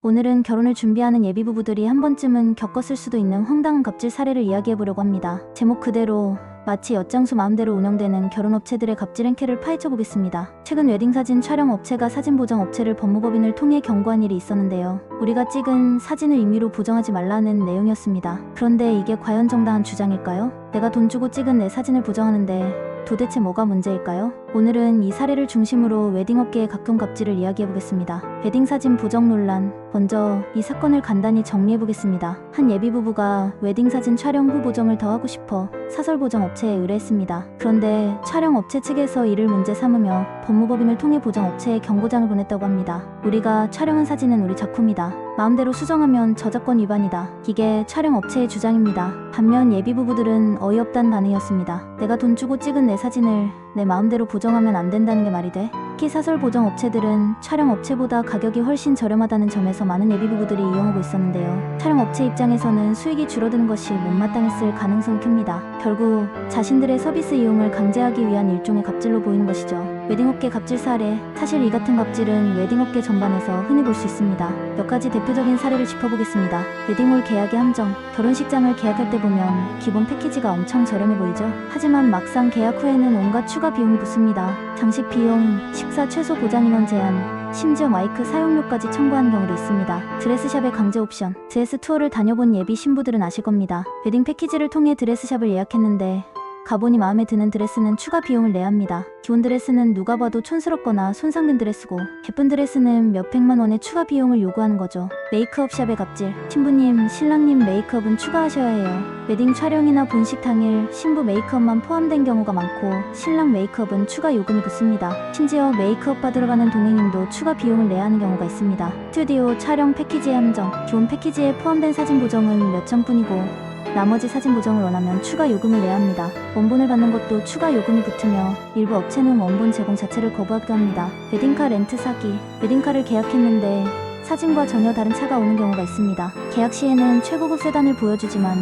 오늘은 결혼을 준비하는 예비부부들이 한 번쯤은 겪었을 수도 있는 황당한 갑질 사례를 이야기해보려고 합니다. 제목 그대로 마치 엿장수 마음대로 운영되는 결혼업체들의 갑질 행태를 파헤쳐보겠습니다. 최근 웨딩사진 촬영 업체가 사진 보정 업체를 법무법인을 통해 경고한 일이 있었는데요. 우리가 찍은 사진을 임의로 보정하지 말라는 내용이었습니다. 그런데 이게 과연 정당한 주장일까요? 내가 돈 주고 찍은 내 사진을 보정하는데 도대체 뭐가 문제일까요? 오늘은 이 사례를 중심으로 웨딩업계의 각종 갑질을 이야기해보겠습니다. 웨딩사진 보정 논란. 먼저 이 사건을 간단히 정리해보겠습니다. 한 예비부부가 웨딩사진 촬영 후 보정을 더 하고 싶어 사설보정 업체에 의뢰했습니다. 그런데 촬영업체 측에서 이를 문제 삼으며 법무법인을 통해 보정업체에 경고장을 보냈다고 합니다. 우리가 촬영한 사진은 우리 작품이다. 마음대로 수정하면 저작권 위반이다. 이게 촬영업체의 주장입니다. 반면 예비부부들은 어이없단 반응이었습니다. 내가 돈 주고 찍은 내 사진을 내 마음대로 보정하면 안 된다는 게 말이 돼? 특히 사설 보정 업체들은 촬영 업체보다 가격이 훨씬 저렴하다는 점에서 많은 예비부부들이 이용하고 있었는데요. 촬영 업체 입장에서는 수익이 줄어드는 것이 못마땅했을 가능성이 큽니다. 결국 자신들의 서비스 이용을 강제하기 위한 일종의 갑질로 보이는 것이죠. 웨딩업계 갑질 사례. 사실 이 같은 갑질은 웨딩업계 전반에서 흔히 볼 수 있습니다. 몇 가지 대표적인 사례를 짚어보겠습니다. 웨딩홀 계약의 함정. 결혼식장을 계약할 때 보면 기본 패키지가 엄청 저렴해 보이죠? 하지만 막상 계약 후에는 온갖 추가 비용이 붙습니다. 장식 비용, 식사 최소 보장 인원 제한, 심지어 마이크 사용료까지 청구하는 경우도 있습니다. 드레스샵의 강제 옵션. 드레스 투어를 다녀본 예비 신부들은 아실 겁니다. 웨딩 패키지를 통해 드레스샵을 예약했는데 가보니 마음에 드는 드레스는 추가 비용을 내야 합니다. 기본 드레스는 누가 봐도 촌스럽거나 손상된 드레스고 예쁜 드레스는 몇백만 원의 추가 비용을 요구하는 거죠. 메이크업샵의 갑질. 신부님, 신랑님 메이크업은 추가하셔야 해요. 웨딩 촬영이나 본식 당일 신부 메이크업만 포함된 경우가 많고 신랑 메이크업은 추가 요금이 붙습니다. 심지어 메이크업 받으러 가는 동행인도 추가 비용을 내야 하는 경우가 있습니다. 스튜디오 촬영 패키지의 함정. 기본 패키지에 포함된 사진 보정은 몇천 뿐이고 나머지 사진 보정을 원하면 추가 요금을 내야 합니다. 원본을 받는 것도 추가 요금이 붙으며 일부 업체는 원본 제공 자체를 거부하기도 합니다. 웨딩카 렌트 사기. 웨딩카를 계약했는데 사진과 전혀 다른 차가 오는 경우가 있습니다. 계약 시에는 최고급 세단을 보여주지만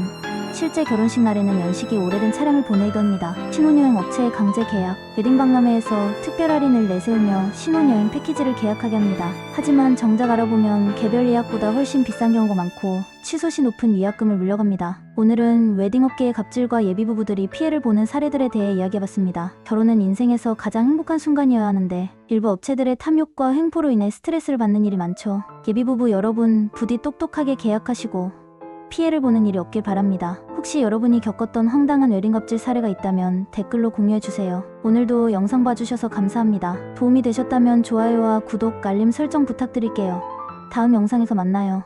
실제 결혼식 날에는 연식이 오래된 차량을 보내기도 합니다. 신혼여행 업체의 강제 계약. 웨딩박람회에서 특별 할인을 내세우며 신혼여행 패키지를 계약하게 합니다. 하지만 정작 알아보면 개별 예약보다 훨씬 비싼 경우가 많고 취소 시 높은 위약금을 물려갑니다. 오늘은 웨딩업계의 갑질과 예비부부들이 피해를 보는 사례들에 대해 이야기해봤습니다. 결혼은 인생에서 가장 행복한 순간이어야 하는데 일부 업체들의 탐욕과 횡포로 인해 스트레스를 받는 일이 많죠. 예비부부 여러분, 부디 똑똑하게 계약하시고 피해를 보는 일이 없길 바랍니다. 혹시 여러분이 겪었던 황당한 웨딩 갑질 사례가 있다면 댓글로 공유해주세요. 오늘도 영상 봐주셔서 감사합니다. 도움이 되셨다면 좋아요와 구독, 알림 설정 부탁드릴게요. 다음 영상에서 만나요.